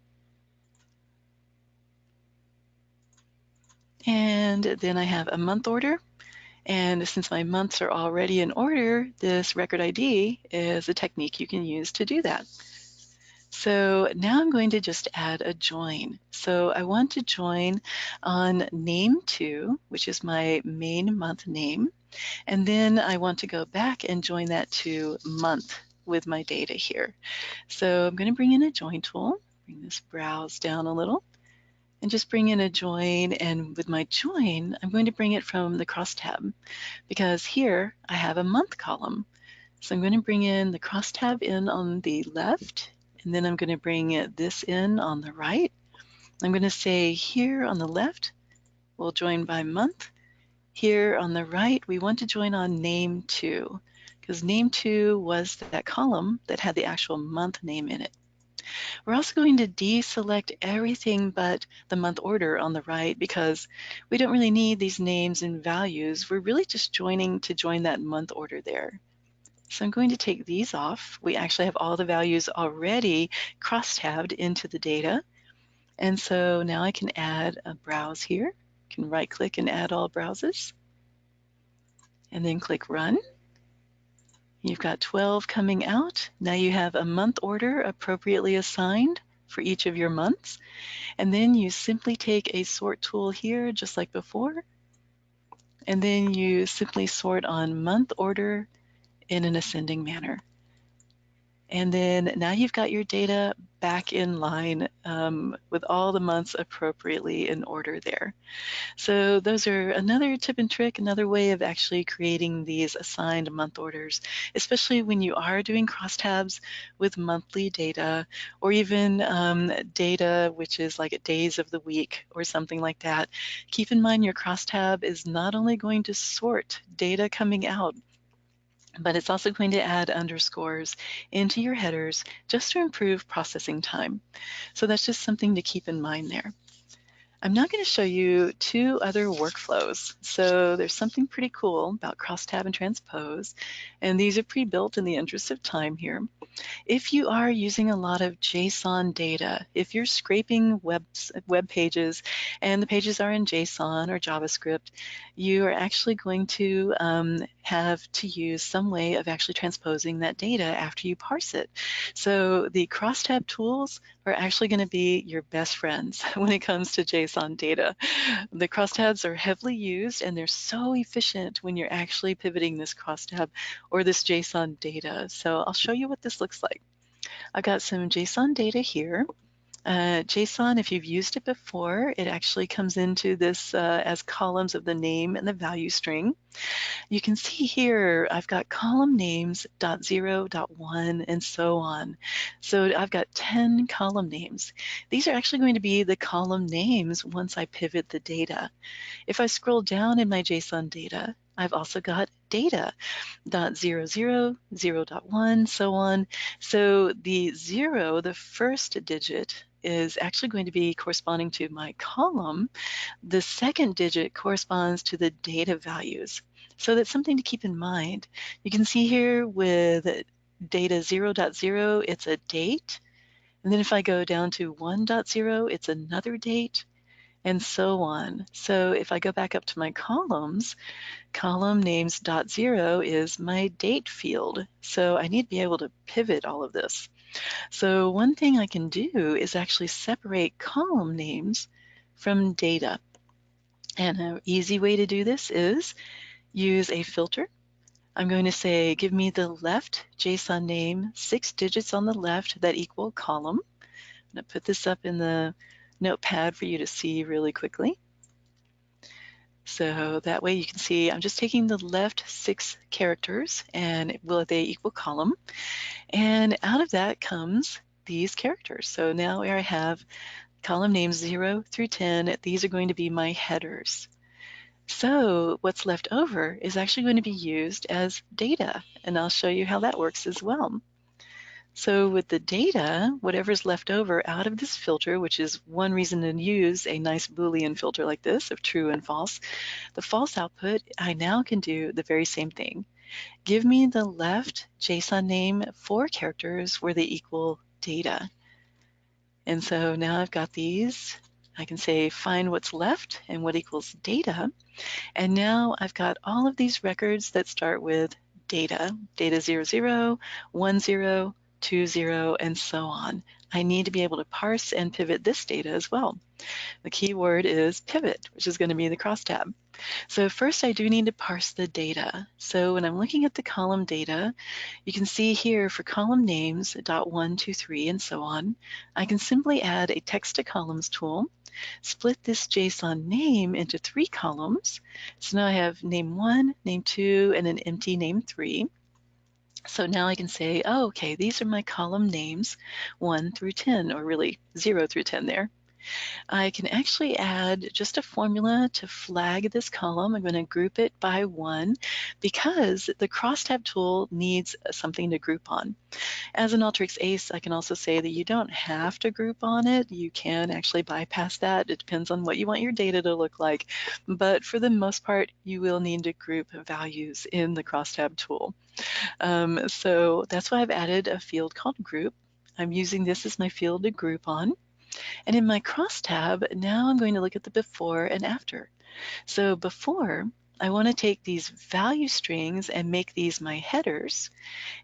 And then I have a month order. And since my months are already in order, this record ID is a technique you can use to do that. So now I'm going to just add a join. So I want to join on name 2, which is my main month name. And then I want to go back and join that to month with my data here. So I'm going to bring in a join tool, bring this browse down a little, and just bring in a join. And with my join, I'm going to bring it from the cross tab because here I have a month column. So I'm going to bring in the cross tab in on the left, and then I'm going to bring this in on the right. I'm going to say here on the left, we'll join by month. Here on the right, we want to join on name 2 because name 2 was that column that had the actual month name in it. We're also going to deselect everything but the month order on the right because we don't really need these names and values. We're really just joining to join that month order there. So I'm going to take these off. We actually have all the values already cross-tabbed into the data. And so now I can add a browse here. I can right-click and add all browses. And then click Run. You've got 12 coming out. Now you have a month order appropriately assigned for each of your months. And then you simply take a sort tool here, just like before. And then you simply sort on month order in an ascending manner. And then now you've got your data back in line with all the months appropriately in order there. So those are another tip and trick, another way of actually creating these assigned month orders, especially when you are doing crosstabs with monthly data or even data which is like days of the week or something like that. Keep in mind your crosstab is not only going to sort data coming out, but it's also going to add underscores into your headers just to improve processing time. So that's just something to keep in mind there. I'm now going to show you 2 other workflows. So there's something pretty cool about Cross Tab and Transpose, and these are pre-built in the interest of time here. If you are using a lot of JSON data, if you're scraping web pages and the pages are in JSON or JavaScript, you are actually going to have to use some way of actually transposing that data after you parse it. So the crosstab tools are actually going to be your best friends when it comes to JSON data. The crosstabs are heavily used and they're so efficient when you're actually pivoting this crosstab or this JSON data. So I'll show you what this looks like. I've got some JSON data here. JSON, if you've used it before, it actually comes into this as columns of the name and the value string. You can see here I've got column names .0, .1, and so on. So I've got 10 column names. These are actually going to be the column names once I pivot the data. If I scroll down in my JSON data, I've also got data .00, 0.1, so on. So the 0, the first digit, is actually going to be corresponding to my column. The second digit corresponds to the data values. So that's something to keep in mind. You can see here with data 0.0, it's a date. And then if I go down to 1.0, it's another date, and so on. So if I go back up to my columns, column names .0 is my date field. So I need to be able to pivot all of this. So one thing I can do is actually separate column names from data. And an easy way to do this is use a filter. I'm going to say, give me the left JSON name, 6 digits on the left that equal column. I'm going to put this up in the notepad for you to see really quickly. So that way you can see I'm just taking the left 6 characters and will they equal column. And out of that comes these characters. So now I have column names 0 through 10. These are going to be my headers. So what's left over is actually going to be used as data, and I'll show you how that works as well. So with the data, whatever's left over out of this filter, which is one reason to use a nice Boolean filter like this of true and false, the false output, I now can do the very same thing. Give me the left JSON name 4 characters where they equal data. And so now I've got these. I can say find what's left and what equals data. And now I've got all of these records that start with data, data 00, 10, 20, and so on. I need to be able to parse and pivot this data as well. The key word is pivot, which is going to be the cross tab. So first I do need to parse the data. So when I'm looking at the column data, you can see here for column names, dot 1, 2, 3, and so on, I can simply add a text to columns tool, split this JSON name into 3 columns. So now I have name 1, name 2, and an empty name 3. So now I can say, oh, okay, these are my column names 1 through 10, or really 0 through 10 there. I can actually add just a formula to flag this column. I'm going to group it by 1 because the crosstab tool needs something to group on. As an Alteryx ACE, I can also say that you don't have to group on it. You can actually bypass that. It depends on what you want your data to look like. But for the most part, you will need to group values in the crosstab tool. So that's why I've added a field called group. I'm using this as my field to group on. And in my crosstab, now I'm going to look at the before and after. So before, I want to take these value strings and make these my headers.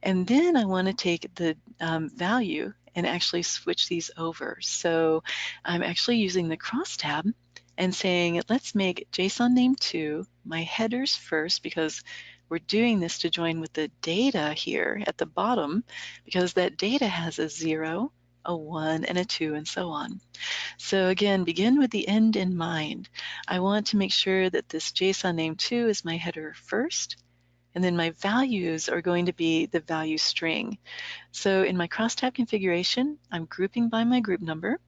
And then I want to take the value and actually switch these over. So I'm actually using the crosstab and saying, let's make JSON name 2 my headers first, because we're doing this to join with the data here at the bottom, because that data has a 0, a 1, and a 2, and so on. So again, begin with the end in mind. I want to make sure that this JSON name 2 is my header first, and then my values are going to be the value string. So in my crosstab configuration, I'm grouping by my group number.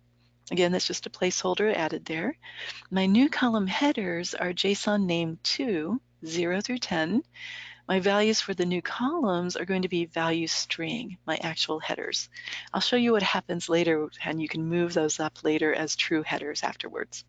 Again, that's just a placeholder added there. My new column headers are JSON name 2, 0 through 10. My values for the new columns are going to be value string, my actual headers. I'll show you what happens later, and you can move those up later as true headers afterwards.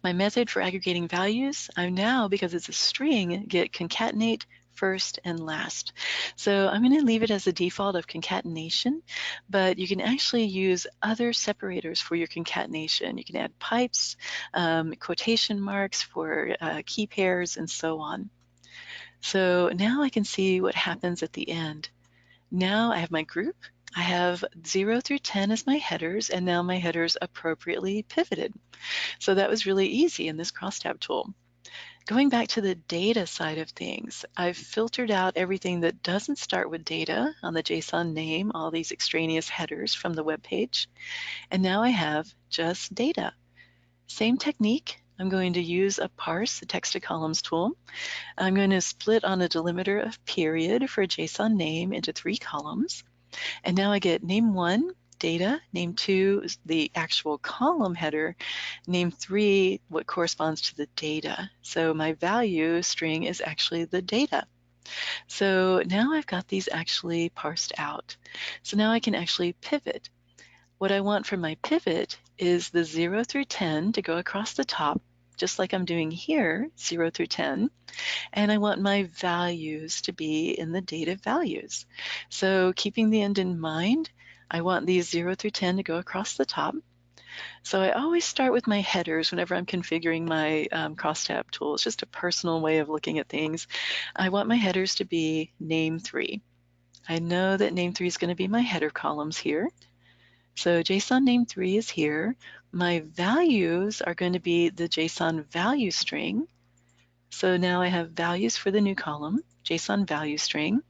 My method for aggregating values, I now, because it's a string, get concatenate first and last. So I'm going to leave it as a default of concatenation, but you can actually use other separators for your concatenation. You can add pipes, quotation marks for key pairs, and so on. So now I can see what happens at the end. Now I have my group. I have 0 through 10 as my headers, and now my headers appropriately pivoted. So that was really easy in this crosstab tool. Going back to the data side of things, I've filtered out everything that doesn't start with data on the JSON name, all these extraneous headers from the web page, and now I have just data. Same technique. I'm going to use a parse, the text to columns tool. I'm going to split on a delimiter of period for a JSON name into 3 columns. And now I get name 1, data, name 2, the actual column header, name 3, what corresponds to the data. So my value string is actually the data. So now I've got these actually parsed out. So now I can actually pivot. What I want from my pivot is the 0 through 10 to go across the top, just like I'm doing here, 0 through 10. And I want my values to be in the data values. So keeping the end in mind, I want these 0 through 10 to go across the top. So I always start with my headers whenever I'm configuring my crosstab tool. It's just a personal way of looking at things. I want my headers to be name 3. I know that name 3 is going to be my header columns here. So JSON name 3 is here. My values are going to be the JSON value string. So now I have values for the new column, JSON value string.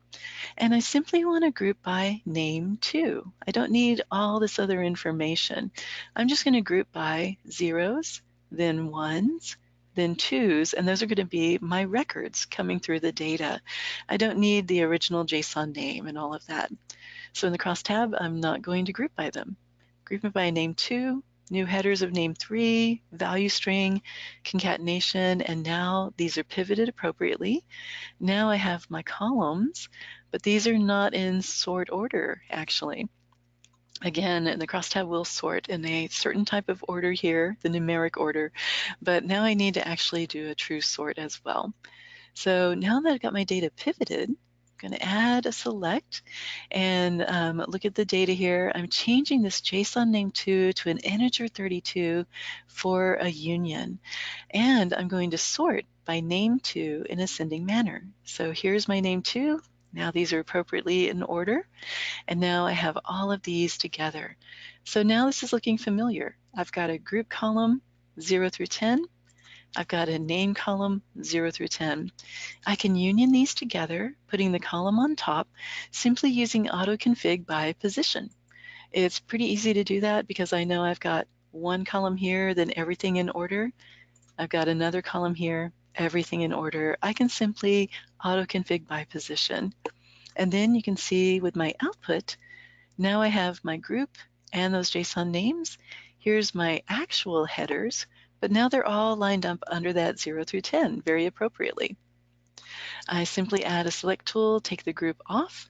And I simply want to group by name too. I don't need all this other information. I'm just going to group by zeros, then ones, then twos, and those are going to be my records coming through the data. I don't need the original JSON name and all of that. So in the cross tab, I'm not going to group by them. Group it by name 2, new headers of name 3, value string, concatenation, and now these are pivoted appropriately. Now I have my columns, but these are not in sort order, actually. Again, the crosstab will sort in a certain type of order here, the numeric order, but now I need to actually do a true sort as well. So now that I've got my data pivoted, I'm going to add a select and look at the data here. I'm changing this JSON name 2 to an integer 32 for a union. And I'm going to sort by name 2 in ascending manner. So here's my name 2. Now these are appropriately in order. And now I have all of these together. So now this is looking familiar. I've got a group column 0 through 10. I've got a name column 0 through 10. I can union these together, putting the column on top, simply using auto-config by position. It's pretty easy to do that because I know I've got one column here, then everything in order. I've got another column here, everything in order. I can simply auto-config by position. And then you can see with my output, now I have my group and those JSON names. Here's my actual headers, but now they're all lined up under that 0 through 10 very appropriately. I simply add a select tool, take the group off,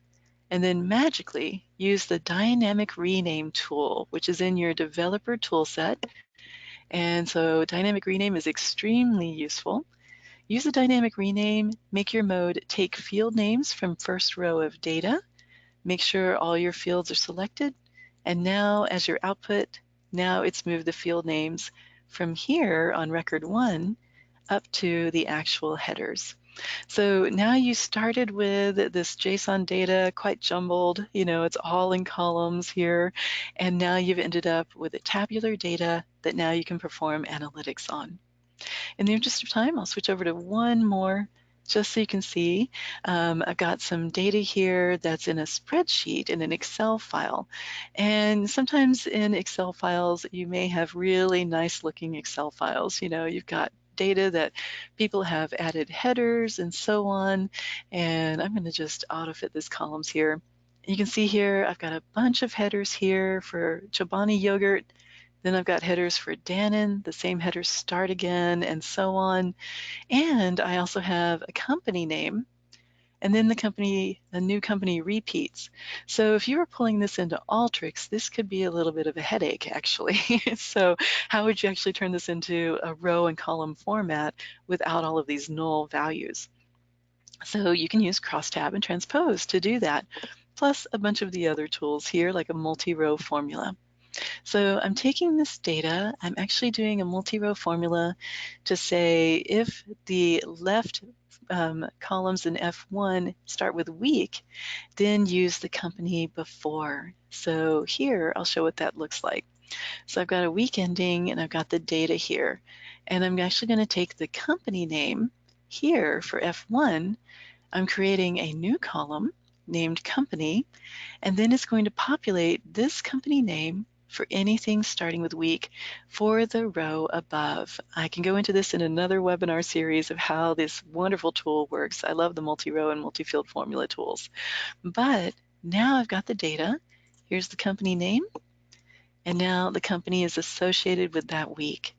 and then magically use the dynamic rename tool, which is in your developer toolset. And so dynamic rename is extremely useful. Use a dynamic rename, make your mode take field names from first row of data, make sure all your fields are selected, and now as your output, now it's moved the field names from here on record 1 up to the actual headers. So now you started with this JSON data quite jumbled, it's all in columns here, and now you've ended up with a tabular data that now you can perform analytics on. In the interest of time, I'll switch over to one more just so you can see. I've got some data here that's in a spreadsheet in an Excel file. And sometimes in Excel files, you may have really nice looking Excel files. You've got data that people have added headers and so on. And I'm going to just auto-fit these columns here. You can see here, I've got a bunch of headers here for Chobani yogurt. Then I've got headers for Dannon, the same headers start again, and so on. And I also have a company name, and then the new company repeats. So if you were pulling this into Alteryx, this could be a little bit of a headache, actually. So how would you actually turn this into a row and column format without all of these null values? So you can use Cross Tab and Transpose to do that, plus a bunch of the other tools here, like a multi-row formula. So I'm taking this data, I'm actually doing a multi-row formula to say if the left columns in F1 start with week, then use the company before. So here, I'll show what that looks like. So I've got a week ending and I've got the data here. And I'm actually going to take the company name here for F1. I'm creating a new column named company, and then it's going to populate this company name for anything starting with week for the row above. I can go into this in another webinar series of how this wonderful tool works. I love the multi-row and multi-field formula tools. But now I've got the data. Here's the company name, and now the company is associated with that week.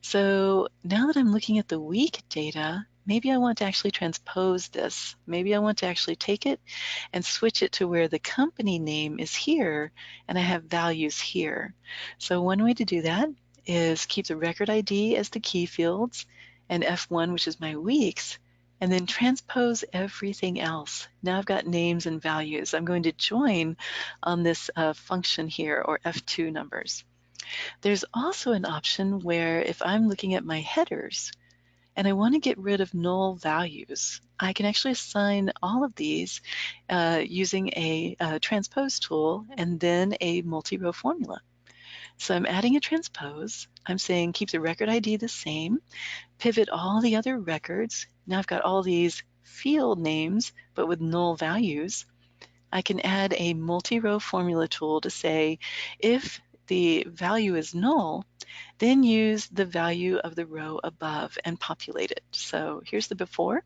So now that I'm looking at the week data, maybe I want to actually transpose this. Maybe I want to actually take it and switch it to where the company name is here and I have values here. So one way to do that is keep the record ID as the key fields and F1, which is my weeks, and then transpose everything else. Now I've got names and values. I'm going to join on this function here, or F2 numbers. There's also an option where if I'm looking at my headers and I want to get rid of null values, I can actually assign all of these using a transpose tool and then a multi-row formula. So I'm adding a transpose. I'm saying keep the record ID the same, pivot all the other records. Now I've got all these field names, but with null values. I can add a multi-row formula tool to say, if the value is null, then use the value of the row above and populate it. So here's the before.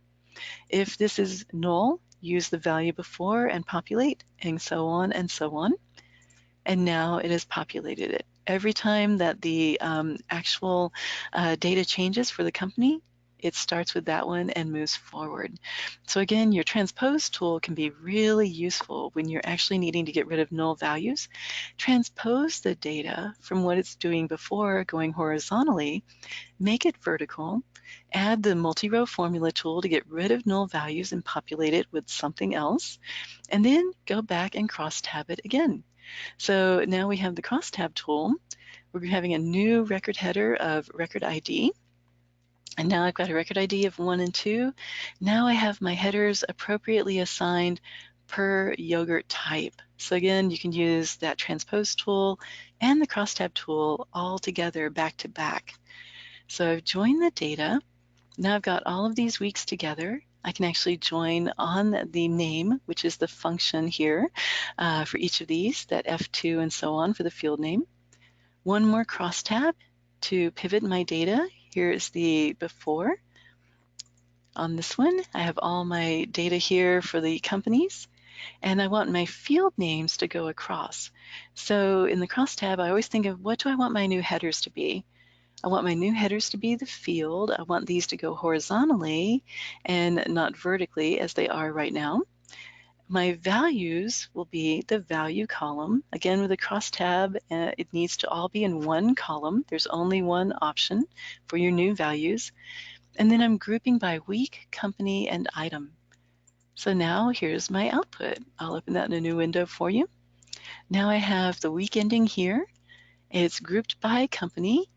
If this is null, use the value before and populate, and so on and so on. And now it has populated it. Every time that the actual data changes for the company, it starts with that one and moves forward. So again, your transpose tool can be really useful when you're actually needing to get rid of null values. Transpose the data from what it's doing before going horizontally, make it vertical, add the multi-row formula tool to get rid of null values and populate it with something else, and then go back and cross-tab it again. So now we have the crosstab tool. We're having a new record header of record ID. And now I've got a record ID of 1 and 2. Now I have my headers appropriately assigned per yogurt type. So again, you can use that transpose tool and the crosstab tool all together back to back. So I've joined the data. Now I've got all of these weeks together. I can actually join on the name, which is the function here for each of these, that F2 and so on for the field name. One more crosstab to pivot my data. Here is the before. On this one, I have all my data here for the companies, and I want my field names to go across. So in the crosstab, I always think of what do I want my new headers to be? I want my new headers to be the field. I want these to go horizontally and not vertically as they are right now. My values will be the value column. Again, with a crosstab, it needs to all be in one column. There's only one option for your new values. And then I'm grouping by week, company, and item. So now here's my output. I'll open that in a new window for you. Now I have the week ending here. It's grouped by company.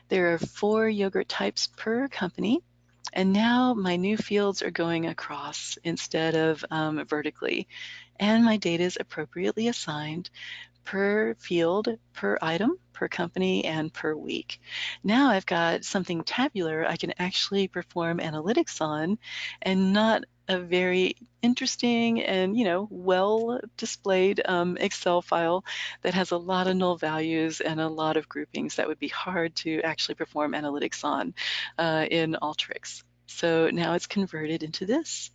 There are 4 yogurt types per company. And now my new fields are going across instead of vertically. And my data is appropriately assigned per field, per item, per company, and per week. Now I've got something tabular I can actually perform analytics on, and not a very interesting and well displayed Excel file that has a lot of null values and a lot of groupings that would be hard to actually perform analytics on in Alteryx. So now it's converted into this.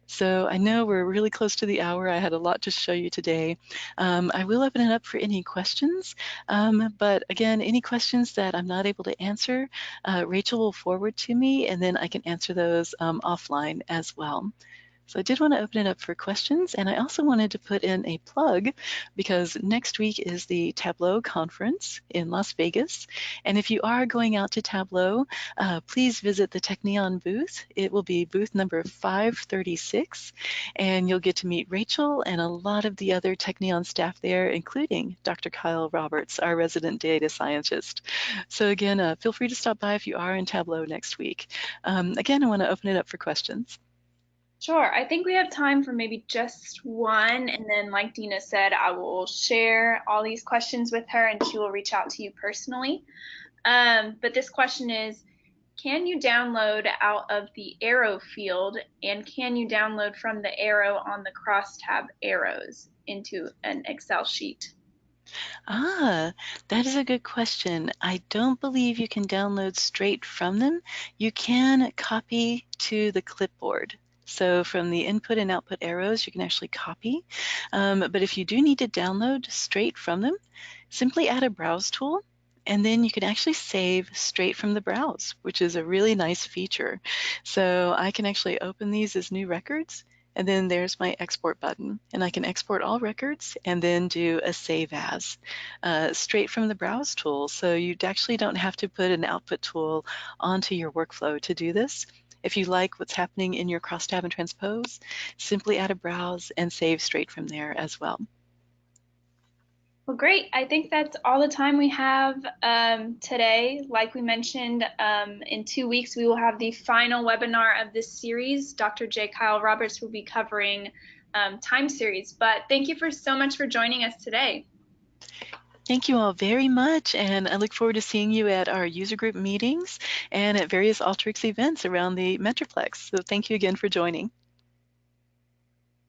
So I know we're really close to the hour. I had a lot to show you today. I will open it up for any questions, but again, any questions that I'm not able to answer, Rachel will forward to me, and then I can answer those offline as well. So I did want to open it up for questions, and I also wanted to put in a plug because next week is the Tableau conference in Las Vegas. And if you are going out to Tableau, please visit the Technion booth. It will be booth number 536, and you'll get to meet Rachel and a lot of the other Technion staff there, including Dr. Kyle Roberts, our resident data scientist. So again, feel free to stop by if you are in Tableau next week. Again, I want to open it up for questions. Sure. I think we have time for maybe just one, and then like Dina said, I will share all these questions with her and she will reach out to you personally. But this question is, can you download out of the arrow field, and can you download from the arrow on the crosstab arrows into an Excel sheet? Ah, that is a good question. I don't believe you can download straight from them. You can copy to the clipboard. So from the input and output arrows, you can actually copy. But if you do need to download straight from them, simply add a browse tool, and then you can actually save straight from the browse, which is a really nice feature. So I can actually open these as new records, and then there's my export button, and I can export all records and then do a save as straight from the browse tool. So you actually don't have to put an output tool onto your workflow to do this. If you like what's happening in your Cross Tab and Transpose, simply add a browse and save straight from there as well. Well, great. I think that's all the time we have today. Like we mentioned, in 2 weeks, we will have the final webinar of this series. Dr. J. Kyle Roberts will be covering time series. But thank you so much for joining us today. Thank you all very much, and I look forward to seeing you at our user group meetings and at various Alteryx events around the Metroplex. So thank you again for joining.